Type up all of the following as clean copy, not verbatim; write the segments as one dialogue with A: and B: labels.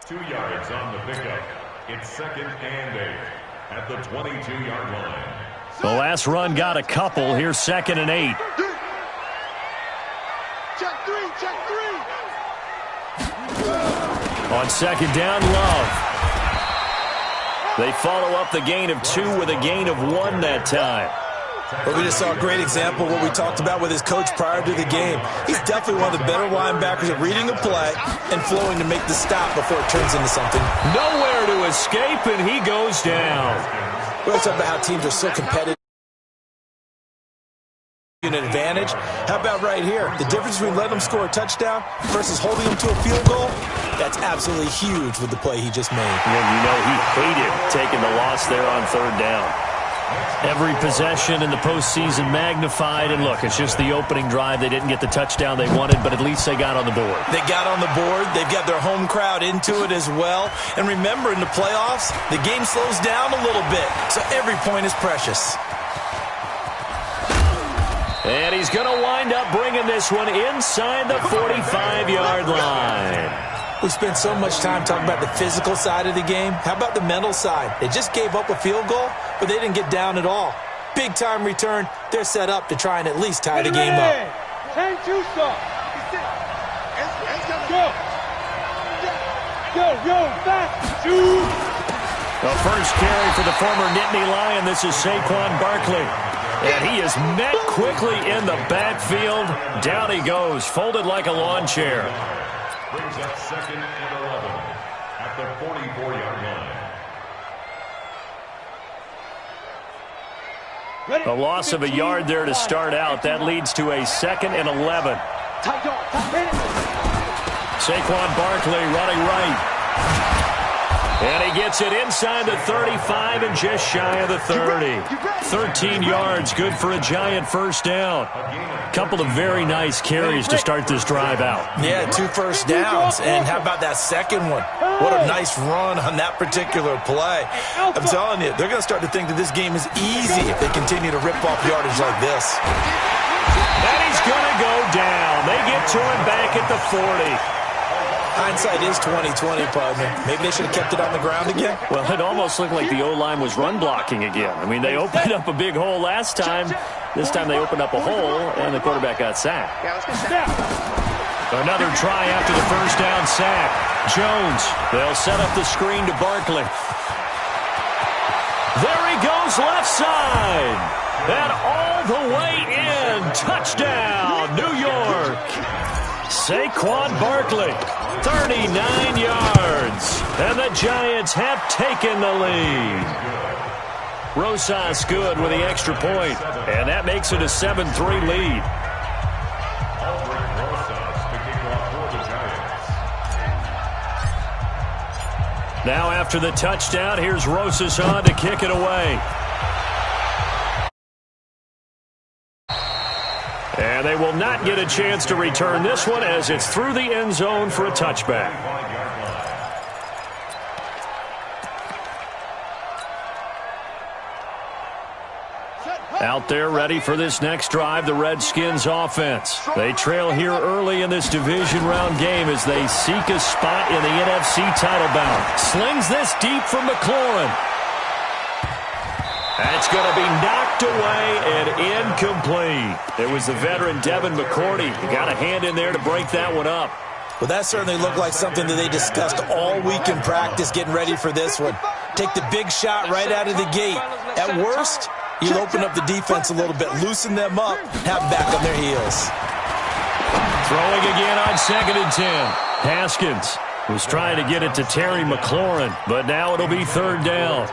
A: 2 yards on the pickup. It's 2nd and 8 at the 22-yard line.
B: The last run got a couple. Here's 2nd and 8.
C: Check three.
B: On 2nd down, Love. They follow up the gain of 2 with a gain of 1 that time.
D: But we just saw a great example of what we talked about with his coach prior to the game. He's definitely one of the better linebackers at reading a play and flowing to make the stop before it turns into something.
B: Nowhere to escape, and he goes down.
D: We always talk about how teams are so competitive. An advantage. How about right here? The difference between letting them score a touchdown versus holding them to a field goal, that's absolutely huge with the play he just made.
B: And you know he hated taking the loss there on 3rd down. Every possession in the postseason magnified, and look, it's just the opening drive. They didn't get the touchdown they wanted, but at least they got on the board.
D: They got on the board. They've got their home crowd into it as well. And remember, in the playoffs, the game slows down a little bit, so every point is precious.
B: And he's going to wind up bringing this one inside the 45-yard line.
D: We spent so much time talking about the physical side of the game. How about the mental side? They just gave up a field goal, but they didn't get down at all. Big-time return. They're set up to try and at least tie the game up.
B: The first carry for the former Nittany Lion. This is Saquon Barkley. And he is met quickly in the backfield. Down he goes, folded like a lawn chair.
A: Brings up 2nd and 11 at the 44-yard line.
B: A loss of a yard there to start out. That leads to a 2nd and 11. Saquon Barkley running right. And he gets it inside the 35 and just shy of the 30. 13 yards, good for a giant first down. Couple of very nice carries to start this drive out.
D: Yeah, 2 first downs. And how about that second one? What a nice run on that particular play. I'm telling you, they're going to start to think that this game is easy if they continue to rip off yardage like this.
B: And he's going to go down. They get to him back at the 40.
D: Hindsight is 20/20, partner. Maybe they should have kept it on the ground again.
B: Well, it almost looked like the O-line was run blocking again. I mean, they opened up a big hole last time. This time they opened up a hole, and the quarterback got sacked. Another try after the first down sack. Jones, they'll set up the screen to Barkley. There he goes left side. And all the way in. Touchdown, New York. Saquon Barkley. 39 yards, and the Giants have taken the lead. Rosas good with the extra point, and that makes it a 7-3 lead. Now after the touchdown, here's Rosas on to kick it away. And they will not get a chance to return this one as it's through the end zone for a touchback. Out there ready for this next drive, the Redskins offense. They trail here early in this division round game as they seek a spot in the NFC title bout. Slings this deep from McLaurin. That's going to be knocked away and incomplete. It was the veteran Devin McCourty. He got a hand in there to break that one up.
D: Well, that certainly looked like something that they discussed all week in practice getting ready for this one. Take the big shot right out of the gate. At worst, you'll open up the defense a little bit, loosen them up, have them back on their heels.
B: Throwing again on 2nd and 10. Haskins was trying to get it to Terry McLaurin, but now it'll be 3rd down.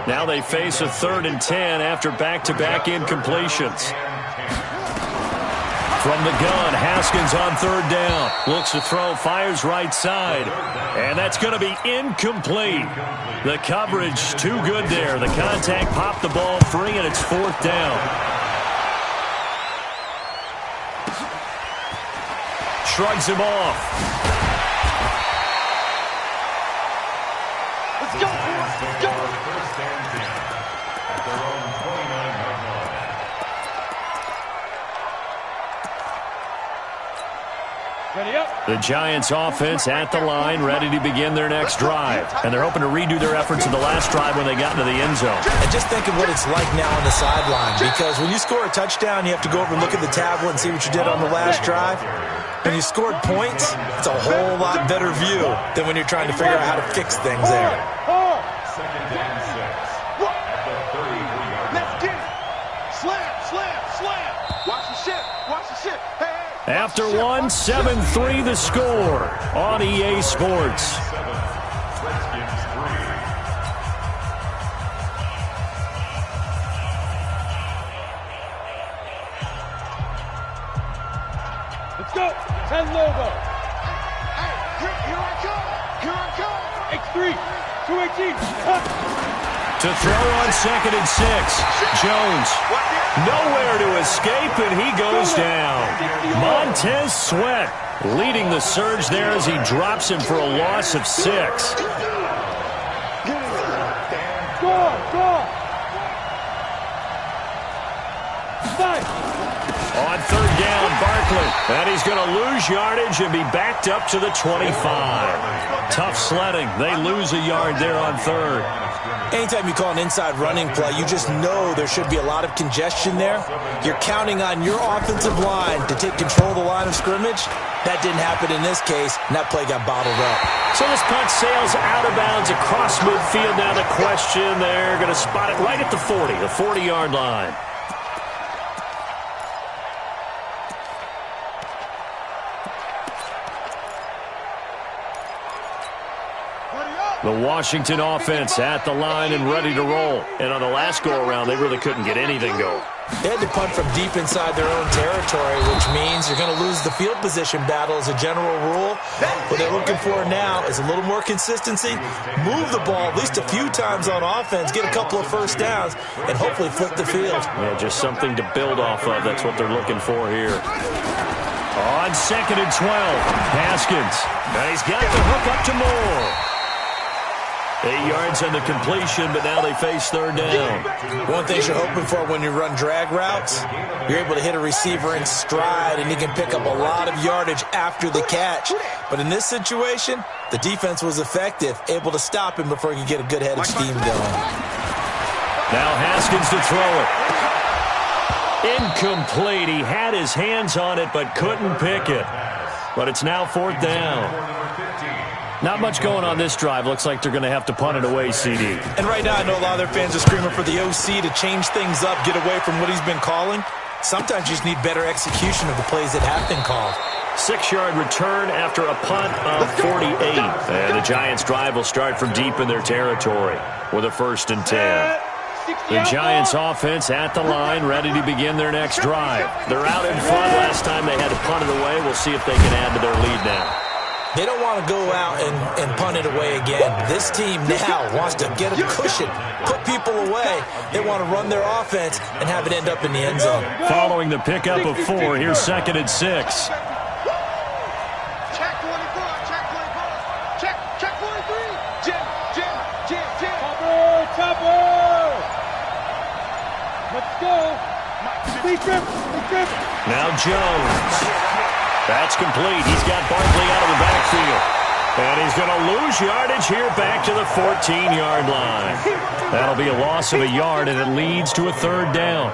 B: Now they face a 3rd and 10 after back-to-back incompletions. From the gun, Haskins on 3rd down. Looks to throw, fires right side. And that's going to be incomplete. The coverage too good there. The contact popped the ball free, and it's 4th down. Shrugs him off.
C: Let's go. Let's go.
B: The Giants offense at the line, ready to begin their next drive. And they're hoping to redo their efforts in the last drive when they got into the end zone.
D: And just think of what it's like now on the sideline, because when you score a touchdown, you have to go over and look at the tablet and see what you did on the last drive. When you scored points, it's a whole lot better view than when you're trying to figure out how to fix things there.
A: Second down 6 at the 33-yard line.
C: Let's get it. Slam, slam, slam. Watch the ship. Watch the ship. Hey, hey.
B: After one, 7-3 the score on EA Sports.
A: 7, Redskins 3.
C: Let's go. 10 logo. Hey, here I come. Here I come. X3. 218.
B: To throw on 2nd and 6. Jones. Nowhere to escape, and he goes down. Montez Sweat leading the surge there as he drops him for a loss of 6.
C: Go.
B: On 3rd down, Barkley. And he's going to lose yardage and be backed up to the 25. Tough sledding. They lose a yard there on 3rd.
D: Anytime you call an inside running play, you just know there should be a lot of congestion there. You're counting on your offensive line to take control of the line of scrimmage. That didn't happen in this case, and that play got bottled up.
B: So this punt sails out of bounds across midfield. Now the question, they're going to spot it right at the 40, the 40-yard line. The Washington offense at the line and ready to roll. And on the last go-around, they really couldn't get anything going.
D: They had to punt from deep inside their own territory, which means you're going to lose the field position battle as a general rule. What they're looking for now is a little more consistency, move the ball at least a few times on offense, get a couple of first downs, and hopefully flip the field.
B: Yeah, just something to build off of. That's what they're looking for here. On 2nd and 12, Haskins. And he's got the hook up to Moore. 8 yards on the completion, but now they face 3rd down.
D: One thing you're hoping for when you run drag routes, you're able to hit a receiver in stride, and he can pick up a lot of yardage after the catch. But in this situation, the defense was effective, able to stop him before he could get a good head of steam going.
B: Now Haskins to throw it. Incomplete. He had his hands on it, but couldn't pick it. But it's now 4th down. Not much going on this drive. Looks like they're going to have to punt it away, CD.
D: And right now, I know a lot of their fans are screaming for the OC to change things up, get away from what he's been calling. Sometimes you just need better execution of the plays that have been called.
B: 6-yard return after a punt of 48. And the Giants' drive will start from deep in their territory with a 1st and 10. The Giants' offense at the line, ready to begin their next drive. They're out in front. Last time they had to punt it away. We'll see if they can add to their lead now.
D: They don't want to go out and punt it away again. This team now wants to get a cushion, put people away. They want to run their offense and have it end up in the end zone.
B: Following the pickup of 4, here's 2nd and 6.
C: Check 24. Check 43. Jim. Chopper. Let's go. Big trip.
B: Now Jones. That's complete. He's got Barkley out of the backfield. And he's going to lose yardage here back to the 14-yard line. That'll be a loss of a yard, and it leads to a 3rd down.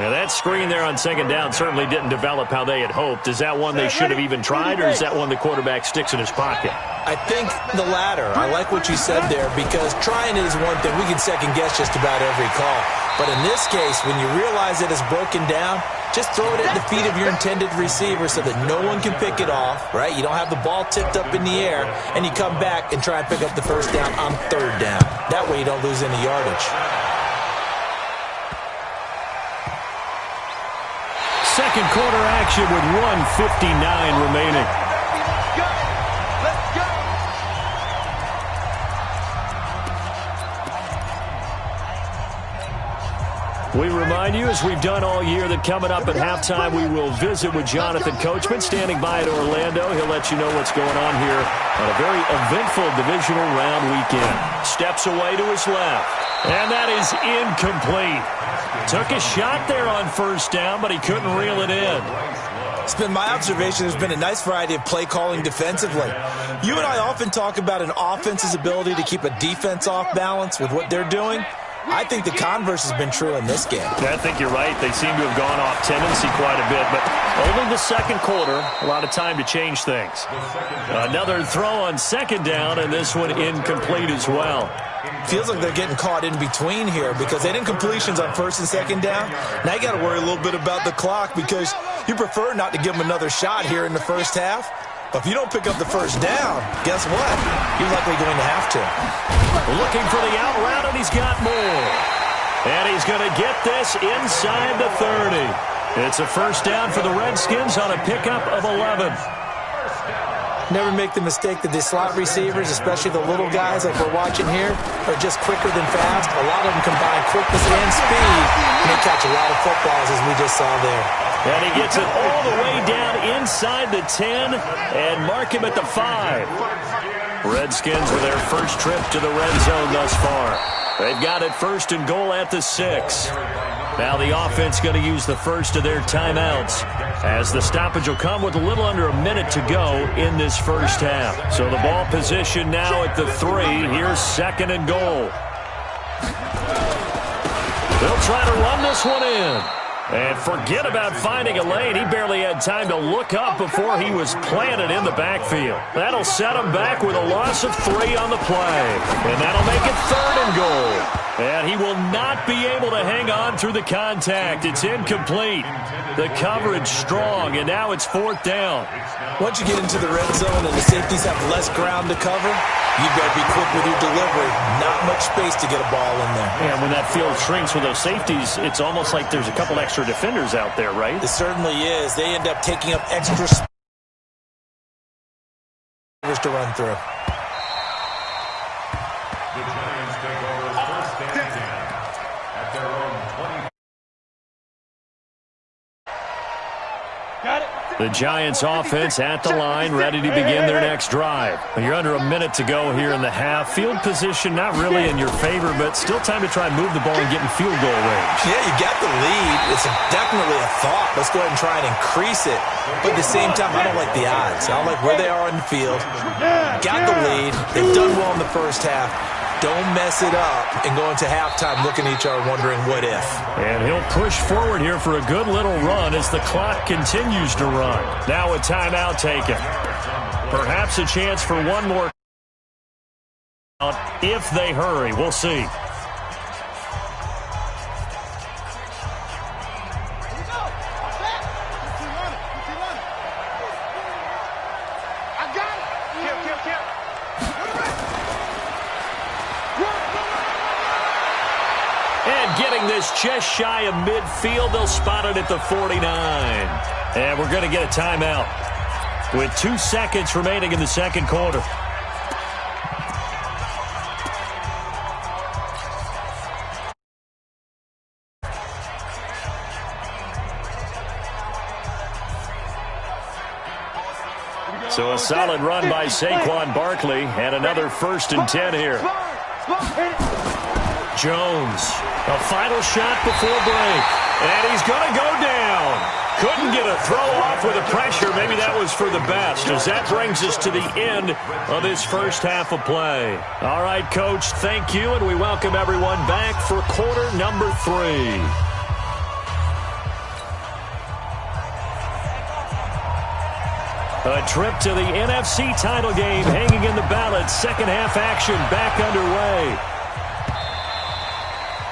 B: Now, that screen there on 2nd down certainly didn't develop how they had hoped. Is that one they should have even tried, or is that one the quarterback sticks in his pocket?
D: I think the latter. I like what you said there, because trying it is one thing. We can second-guess just about every call. But in this case, when you realize it is broken down, just throw it at the feet of your intended receiver so that no one can pick it off, right? You don't have the ball tipped up in the air, and you come back and try and pick up the 1st down on 3rd down. That way you don't lose any yardage.
B: Second quarter action with 1:59 remaining.
C: Let's go.
B: We remind you, as we've done all year, that coming up at halftime, we will visit with Jonathan Coachman, standing by at Orlando. He'll let you know what's going on here on a very eventful divisional round weekend. Steps away to his left, and that is incomplete. Took a shot there on 1st down, but he couldn't reel it in.
D: It's been my observation there's been a nice variety of play calling defensively. You and I often talk about an offense's ability to keep a defense off balance with what they're doing. I think the converse has been true in this game.
B: Yeah, I think you're right. They seem to have gone off tendency quite a bit, but only the second quarter, a lot of time to change things. Another throw on second down, and this one incomplete as well.
D: Feels like they're getting caught in between here because they didn't completions on first and second down. Now you got to worry a little bit about the clock because you prefer not to give them another shot here in the first half. But if you don't pick up the first down, guess what? You're likely going to have to.
B: Looking for the out route, and he's got more. And he's going to get this inside the 30. It's a first down for the Redskins on a pickup of 11.
D: Never make the mistake that the slot receivers, especially the little guys like we're watching here, are just quicker than fast. A lot of them combine quickness and speed, and they catch a lot of footballs, as we just saw there.
B: And he gets it all the way down inside the 10 and mark him at the 5. Redskins with their first trip to the red zone thus far. They've got it first and goal at the 6. Now the offense going to use the first of their timeouts as the stoppage will come with a little under a minute to go in this first half. So the ball position now at the 3. Here's second and goal. They'll try to run this one in. And forget about finding a lane. He barely had time to look up before he was planted in the backfield. That'll set him back with a loss of 3 on the play. And that'll make it third and goal. And he will not be able to hang on through the contact. It's incomplete. The coverage strong, and now it's fourth down.
D: Once you get into the red zone and the safeties have less ground to cover, you better be quick with your delivery. Not much space to get a ball in there.
B: And when that field shrinks with those safeties, it's almost like there's a couple extra defenders out there, right?
D: It certainly is. They end up taking up extra space to run through.
A: The Giants take over first and 10 at their own 20.
C: Got it.
B: The Giants offense at the line, ready to begin their next drive. You're under a minute to go here in the half. Field position not really in your favor, but still time to try and move the ball and get in field goal range.
D: Yeah, you got the lead. It's definitely a thought. Let's go ahead and try and increase it. But at the same time, I don't like the odds. I don't like where they are on the field. Got the lead. They've done well in the first half. Don't mess it up and go into halftime looking at each other wondering what if.
B: And he'll push forward here for a good little run as the clock continues to run. Now a timeout taken. Perhaps a chance for one more if they hurry. We'll see. Getting this just shy of midfield. They'll spot it at the 49. And we're going to get a timeout with 2 seconds remaining in the second quarter. So a solid run by Saquon Barkley and another first and 10 here. Jones, a final shot before break, and he's going to go down. Couldn't get a throw off with the pressure. Maybe that was for the best, as that brings us to the end of this first half of play. All right, Coach, thank you, and we welcome everyone back for quarter number 3. A trip to the NFC title game hanging in the balance. Second half action back underway.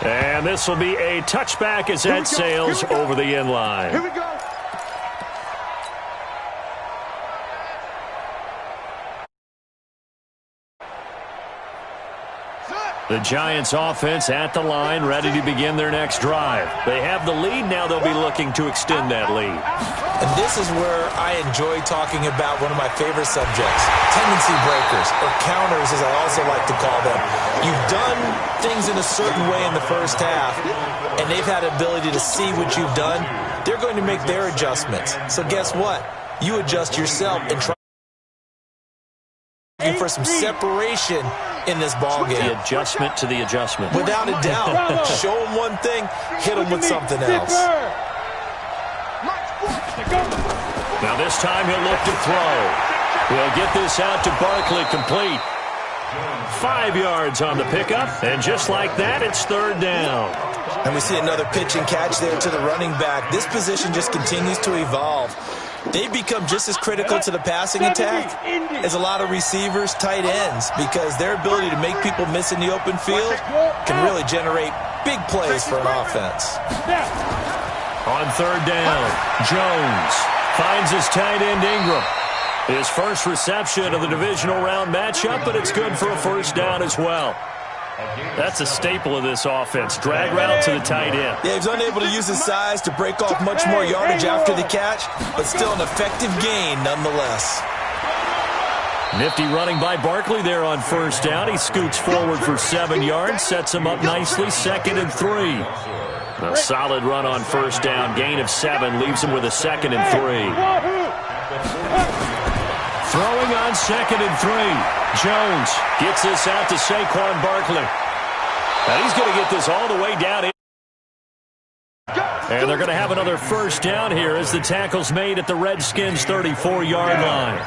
B: And this will be a touchback as that sails over the end line.
C: Here we go.
B: The Giants offense at the line, ready to begin their next drive. They have the lead. Now they'll be looking to extend that lead.
D: And this is where I enjoy talking about one of my favorite subjects, tendency breakers, or counters as I also like to call them. You've done things in a certain way in the first half, and they've had the ability to see what you've done. They're going to make their adjustments. So guess what? You adjust yourself and try for some separation in this ball game.
B: The adjustment to the adjustment.
D: Without a doubt. Show them one thing, hit them with something else.
B: Now this time he'll look to throw. He'll get this out to Barkley, complete. 5 yards on the pickup, and just like that, it's third down.
D: And we see another pitch and catch there to the running back. This position just continues to evolve. They've become just as critical to the passing attack as a lot of receivers, tight ends, because their ability to make people miss in the open field can really generate big plays for an offense.
B: On third down, Jones finds his tight end Ingram. His first reception of the divisional round matchup, but it's good for a first down as well. That's a staple of this offense. Drag route to the tight end.
D: Yeah, he's unable to use his size to break off much more yardage after the catch, but still an effective gain nonetheless.
B: Nifty running by Barkley there on first down. He scoots forward for 7 yards, sets him up nicely, 2nd and 3. A solid run on first down, gain of 7, leaves him with a 2nd and 3. Throwing on 2nd and 3. Jones gets this out to Saquon Barkley. Now he's going to get this all the way down. And they're going to have another first down here as the tackle's made at the Redskins' 34-yard line.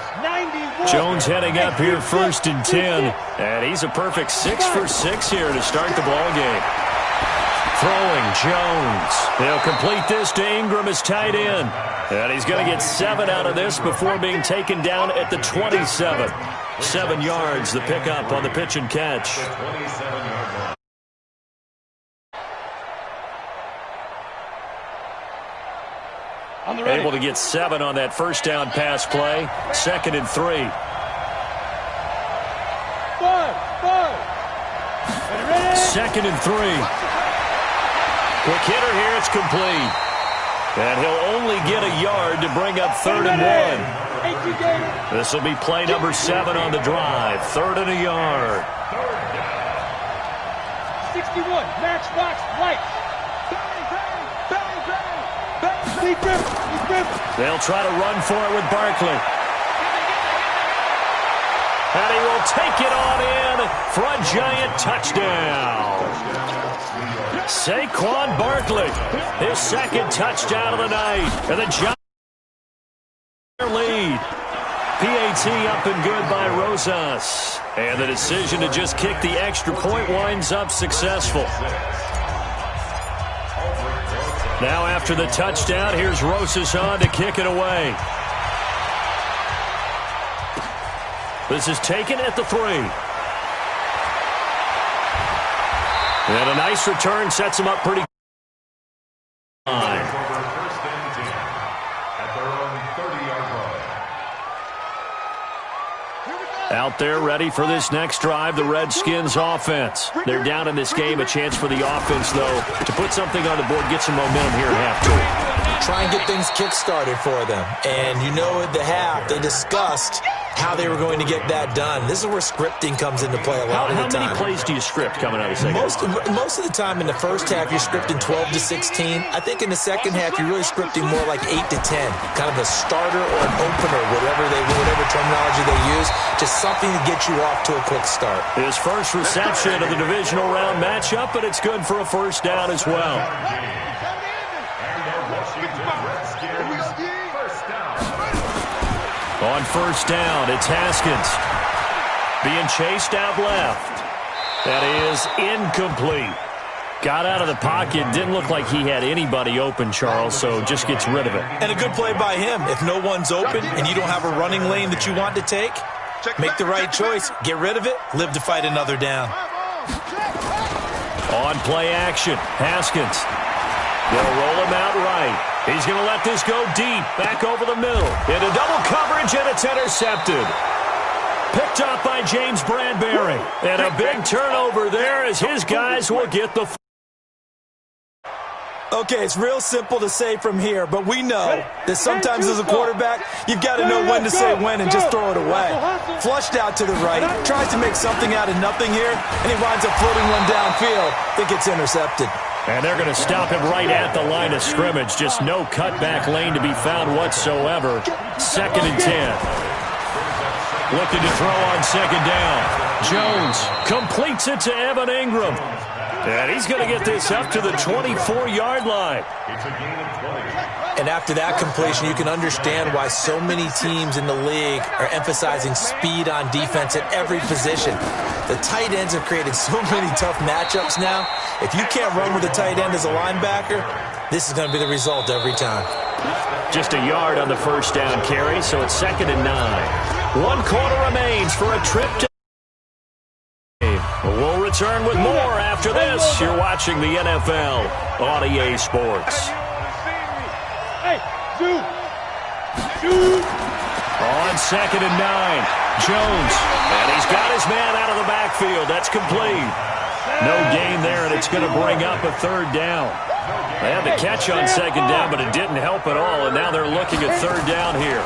B: Jones heading up here 1st and 10. And he's a perfect 6 for 6 here to start the ball game. Throwing, Jones. They'll complete this to Ingram as tight end. And he's going to get 7 out of this before being taken down at the 27. 7 yards, the pickup on the pitch and catch. Able to get 7 on that first down pass play. 2nd and 3. 2nd and 3. Quick hitter here, it's complete. And he'll only get a yard to bring up 3rd and 1. This will be play number 7 on the drive. 3rd and a yard.
C: 61, matchbox, lights.
B: They'll try to run for it with Barkley. And he will take it on in for a giant touchdown. Saquon Barkley, his 2nd touchdown of the night. And the Giants lead. PAT up and good by Rosas. And the decision to just kick the extra point winds up successful. Now after the touchdown, here's Rosas on to kick it away. This is taken at the 3. And a nice return sets him up pretty good. Out there ready for this next drive, the Redskins offense. They're down in this game. A chance for the offense, though, to put something on the board, get some momentum here at half.
D: Try and get things kick-started for them. And you know at the half, they discussed how they were going to get that done. This is where scripting comes into play a lot of the time.
B: How many plays do you script coming out of the second?
D: Most of the time in the first half, you're scripting 12 to 16. I think in the second half, you're really scripting more like 8 to 10. Kind of a starter or an opener, whatever terminology they use. Just something to get you off to a quick start.
B: His first reception of the divisional round matchup, but it's good for a first down as well. On first down, it's Haskins. Being chased out left. That is incomplete. Got out of the pocket. Didn't look like he had anybody open, Charles, so just gets rid of it.
D: And a good play by him. If no one's open and you don't have a running lane that you want to take, make the right choice. Get rid of it. Live to fight another down.
B: On play action, Haskins. They'll roll him out right. He's going to let this go deep, back over the middle. Into double coverage, and it's intercepted. Picked up by James Bradbury. And a big turnover there as his guys will get the...
D: Okay, it's real simple to say from here, but we know that sometimes as a quarterback, you've got to know when to say when and just throw it away. Flushed out to the right, tries to make something out of nothing here, and he winds up floating one downfield that gets intercepted.
B: And they're going to stop him right at the line of scrimmage. Just no cutback lane to be found whatsoever. 2nd and 10. Looking to throw on 2nd down. Jones completes it to Evan Ingram. And he's going to get this up to the 24-yard line.
A: It's a gain of 20.
D: And after that completion, you can understand why so many teams in the league are emphasizing speed on defense at every position. The tight ends have created so many tough matchups now. If you can't run with a tight end as a linebacker, this is going to be the result every time.
B: Just a yard on the first down carry, so it's 2nd and 9. 1 quarter remains for a trip to... We'll return with more after this. You're watching the NFL on EA Sports.
C: Hey, shoot!
B: On 2nd and 9, Jones. And he's got his man out of the backfield. That's complete. No gain there, and it's going to bring up a 3rd down. They had the catch on 2nd down, but it didn't help at all, and now they're looking at 3rd down here.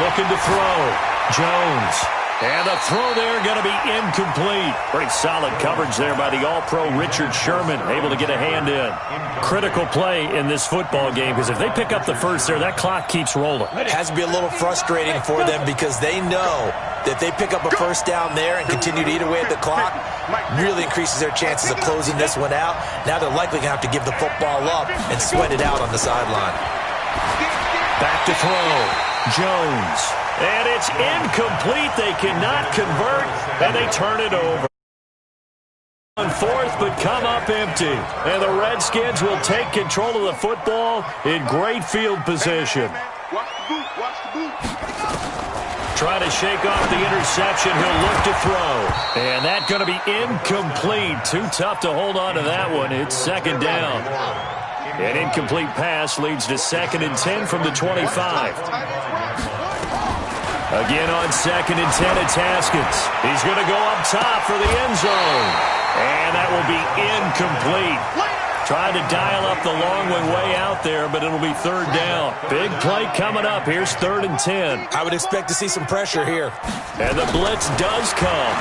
B: Looking to throw. Jones. And the throw there going to be incomplete. Pretty solid coverage there by the All-Pro Richard Sherman, able to get a hand in. Critical play in this football game, because if they pick up the first there, that clock keeps rolling.
D: It has to be a little frustrating for them because they know that if they pick up a first down there and continue to eat away at the clock, really increases their chances of closing this one out. Now they're likely going to have to give the football up and sweat it out on the sideline.
B: Back to throw. Jones. And it's incomplete. They cannot convert, and they turn it over. On 4th, but come up empty. And the Redskins will take control of the football in great field position. Trying to shake off the interception. He'll look to throw. And that's going to be incomplete. Too tough to hold on to that one. It's 2nd down. An incomplete pass leads to 2nd and 10 from the 25. Again on 2nd and 10, it's Haskins. He's going to go up top for the end zone. And that will be incomplete. Trying to dial up the long one way out there, but it'll be 3rd down. Big play coming up. Here's 3rd and 10.
D: I would expect to see some pressure here.
B: And the blitz does come.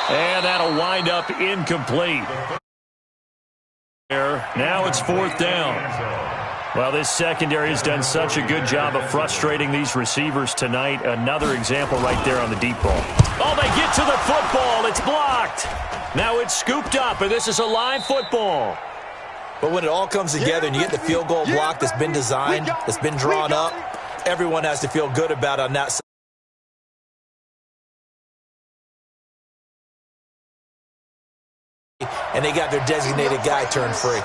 B: And that'll wind up incomplete. Now it's 4th down. Well, this secondary has done such a good job of frustrating these receivers tonight. Another example right there on the deep ball. Oh, they get to the football. It's blocked. Now it's scooped up, and this is a live football.
D: But when it all comes together and you get the field goal block that's been designed, that's been drawn up, everyone has to feel good about it on that side. And they got their designated guy turned free.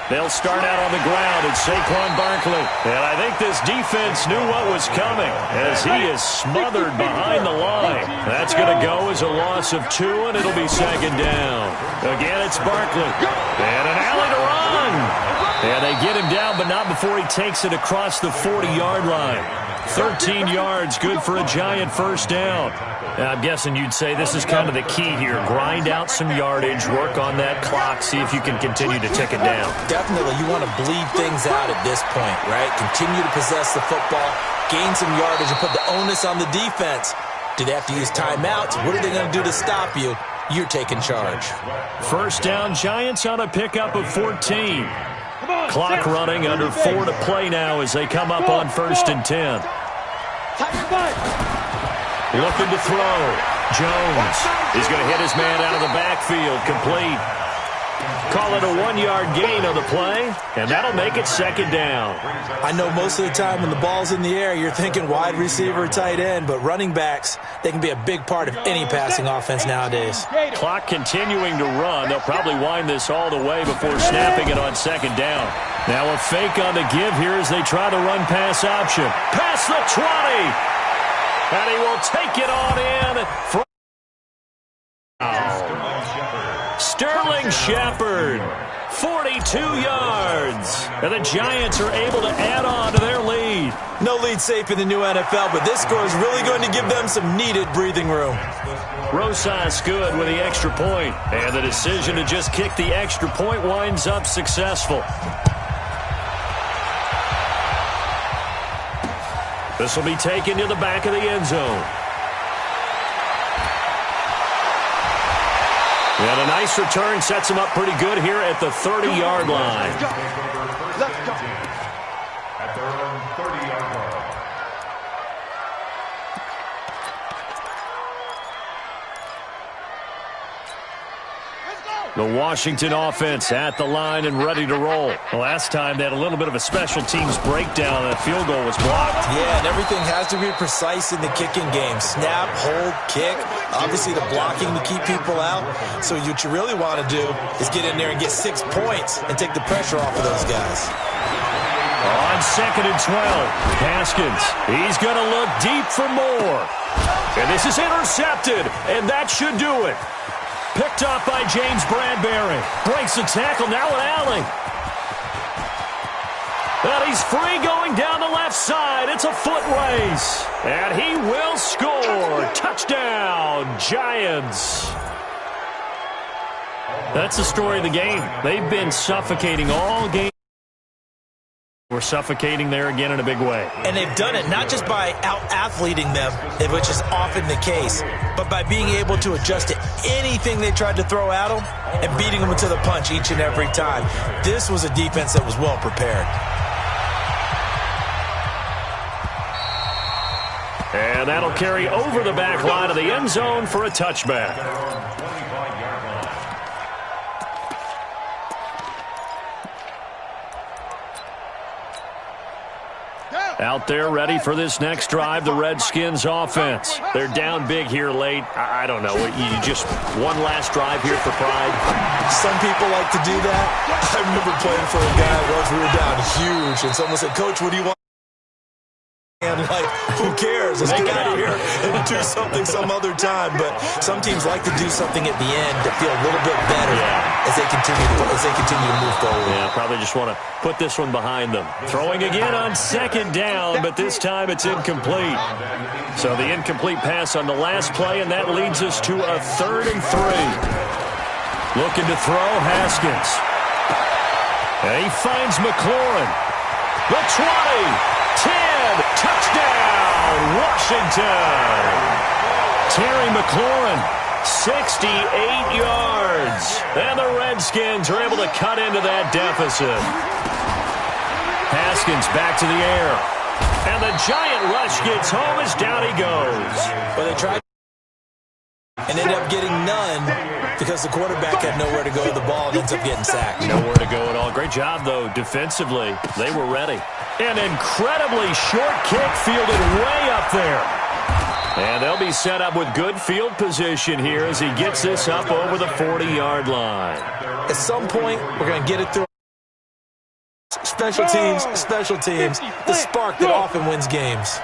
B: They'll start out on the ground, and Saquon Barkley. And I think this defense knew what was coming as he is smothered behind the line. That's going to go as a loss of 2, and it'll be 2nd down. Again, it's Barkley. And an alley to run. And they get him down, but not before he takes it across the 40-yard line. 13 yards, good for a giant first down. I'm guessing you'd say this is kind of the key here. Grind out some yardage, work on that clock, see if you can continue to tick it down.
D: Definitely, you want to bleed things out at this point, right? Continue to possess the football, gain some yardage, and put the onus on the defense. Do they have to use timeouts? What are they going to do to stop you? You're taking charge.
B: First down, Giants on a pickup of 14. Clock running, under 4 to play now as they come up on 1st and 10. Looking to throw. Jones. He's going to hit his man out of the backfield. Complete. Call it a 1-yard gain on the play, and that'll make it 2nd down.
D: I know most of the time when the ball's in the air, you're thinking wide receiver, tight end, but running backs, they can be a big part of any passing offense nowadays.
B: Clock continuing to run. They'll probably wind this all the way before snapping it on 2nd down. Now a fake on the give here as they try to run pass option. Past the 20. And he will take it on in. Sterling Shepard, 42 yards. And the Giants are able to add on to their lead.
D: No lead safe in the new NFL, but this score is really going to give them some needed breathing room.
B: Rosas good with the extra point. And the decision to just kick the extra point winds up successful. This will be taken to the back of the end zone. And a nice return sets him up pretty good here at the 30-yard line.
C: Let's go.
A: At their own 30-yard line.
B: The Washington offense at the line and ready to roll. The last time they had a little bit of a special teams breakdown. That field goal was blocked.
D: Yeah, and everything has to be precise in the kicking game. Snap, hold, kick. Obviously the blocking to keep people out. So what you really want to do is get in there and get 6 points and take the pressure off of those guys.
B: On 2nd and 12, Haskins. He's going to look deep for more. And this is intercepted, and that should do it. Picked up by James Bradbury. Breaks the tackle, now an alley. And he's free going down the left side. It's a foot race. And he will score. Touchdown, Giants. That's the story of the game. They've been suffocating all game. We're suffocating there again in a big way.
D: And they've done it not just by out-athleting them, which is often the case, but by being able to adjust to anything they tried to throw at them and beating them to the punch each and every time. This was a defense that was well prepared.
B: And that'll carry over the back line of the end zone for a touchback. Out there ready for this next drive, the Redskins offense. They're down big here late. I don't know. You just one last drive here for pride?
D: Some people like to do that. I remember playing for a guy once we were down huge, and someone said, "Coach, what do you want?" And like, who cares? Let's get out of here and do something some other time. But some teams like to do something at the end to feel a little bit better as they continue to move forward.
B: Yeah, probably just want to put this one behind them. Throwing again on 2nd down, but this time it's incomplete. So the incomplete pass on the last play, and that leads us to a 3rd and 3. Looking to throw, Haskins. And he finds McLaurin. The 20. 10, touchdown, Washington. Terry McLaurin, 68 yards. And the Redskins are able to cut into that deficit. Haskins back to the air. And the giant rush gets home as down he goes.
D: But they tried and ended up getting none because the quarterback had nowhere to go with the ball and ends up getting sacked.
B: Nowhere to go at all. Great job, though, defensively. They were ready. An incredibly short kick fielded way up there. And they'll be set up with good field position here as he gets this up over the 40-yard line.
D: At some point, we're going to get it through. Special teams, the spark that often wins games.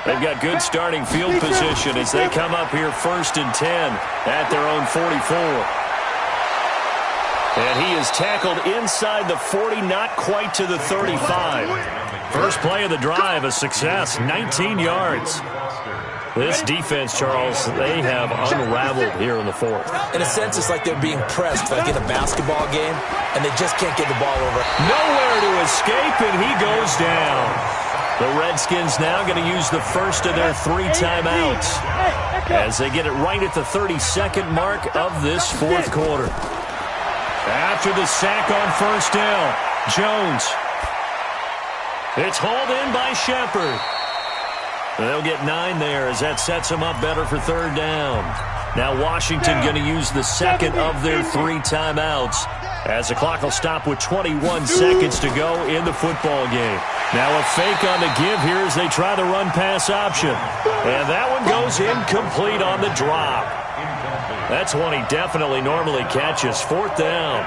B: They've got good starting field position as they come up here 1st and 10 at their own 44. And he is tackled inside the 40, not quite to the 35. First play of the drive, a success, 19 yards. This defense, Charles, they have unraveled here in the 4th.
D: In a sense, it's like they're being pressed, like in a basketball game, and they just can't get the ball over.
B: Nowhere to escape, and he goes down. The Redskins now going to use the first of their 3 timeouts as they get it right at the 32nd mark of this 4th quarter. After the sack on 1st down, Jones. It's hauled in by Shepard. They'll get 9 there as that sets them up better for 3rd down. Now Washington going to use the 2nd of their 3 timeouts as the clock will stop with 21 seconds to go in the football game. Now a fake on the give here as they try the run-pass option. And that one goes incomplete on the drop. That's one he definitely normally catches. 4th down.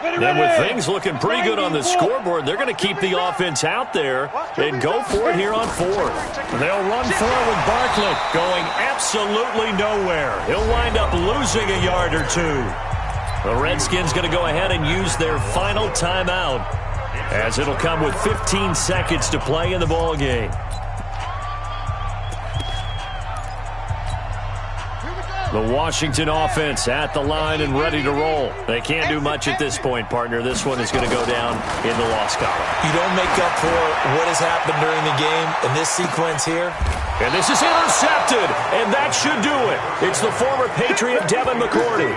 B: And with things looking pretty good on the scoreboard, they're going to keep the offense out there and go for it here on 4th. They'll run for it with Barkley going absolutely nowhere. He'll wind up losing a yard or 2. The Redskins going to go ahead and use their final timeout as it'll come with 15 seconds to play in the ball game. The Washington offense at the line and ready to roll. They can't do much at this point, partner. This one is going to go down in the loss column.
D: You don't make up for what has happened during the game in this sequence here.
B: And this is intercepted, and that should do it. It's the former Patriot Devin McCourty.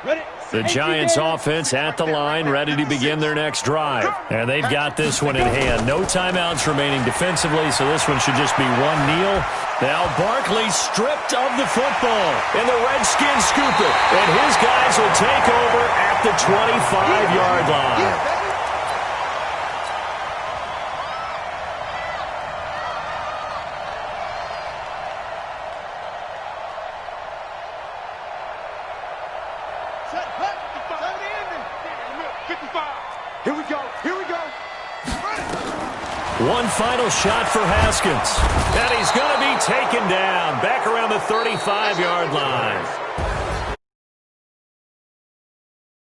B: The Giants offense at the line, ready to begin their next drive. And they've got this one in hand. No timeouts remaining defensively, so this one should just be one kneel. Now Barkley stripped of the football, and the Redskins scoop it. And his guys will take over at the 25-yard line.
C: Here we go. Here we go.
B: One final shot for Haskins. And he's going to be taken down back around the 35-yard line.